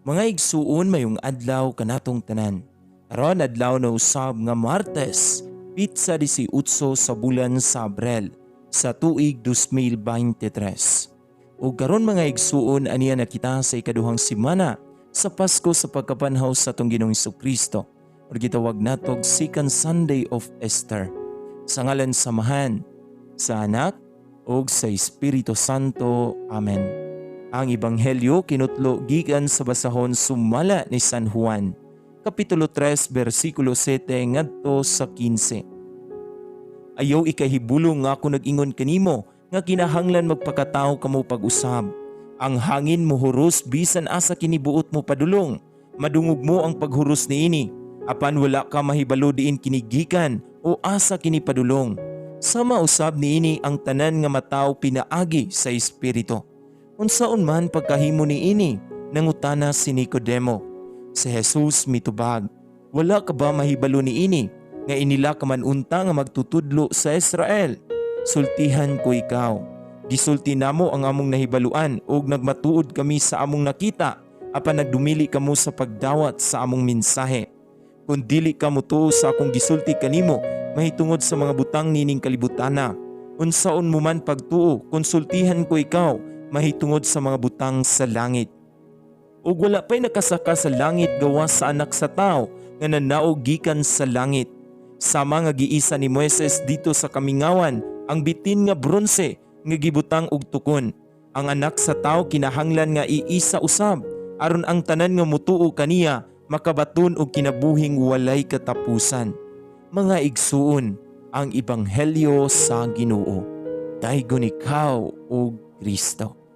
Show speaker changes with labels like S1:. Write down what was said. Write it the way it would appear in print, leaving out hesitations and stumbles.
S1: Mga igsuon mayong adlaw kanatong tanan. Karon adlaw na usab nga Martes, pitsa 18 sa bulan sa Abril sa tuig 2023. Ug karon mga igsuon aniya na kita sa ikaduhang semana sa Pasko sa pagkapanhaw sa atong Ginoong Hesukristo. Ug gitawag natog Second Sunday of Easter. Sa ngalan samahan sa Anak ug sa Espiritu Santo. Amen. Ang Ebanghelyo kinutlo gikan sa basahon sumala ni San Juan, Kapitulo 3, versikulo 7 ngadto sa 15. Ayaw ikahibulong nga ako nag-ingon kanimo nga kinahanglan magpakatawo kamo pag-usab. Ang hangin mohuros bisan asa kinibuot mo padulong. Madungog mo ang paghuros niini, apan wala ka mahibalo diin kinigikan o asa kini padulong. Sama usab niini ang tanan nga mataw pinaagi sa espiritu. Unsaon man pagkahimo niini, nangutana si Nicodemo. Si Jesus mitubag, wala ka ba mahibalo niini nga inila ka man unta nga magtutudlo sa Israel? Sultihan ko ikaw. Gisulti namo ang among nahibaluan ug nagmatuod kami sa among nakita apan nagdumili kamo sa pagdawat sa among mensahe. Kung dili ka mutuo sa akong gisulti kanimo mahitungod sa mga butang nining kalibutana, unsaon mo man pagtuo, konsultihan ko ikaw mahitungod sa mga butang sa langit. Ug wala pa'y nakasaka sa langit gawa sa anak sa tao nga nanaog gikan sa langit. Sama nga giisa ni Moises dito sa kamingawan ang bitin nga bronse nga gibutang og tukon. Ang anak sa tao kinahanglan nga iisa usab aron ang tanan nga mutuo kaniya makabaton og kinabuhing walay katapusan. Mga igsuon, ang Ebanghelyo sa Ginoo. Daygon ikaw o Kristo.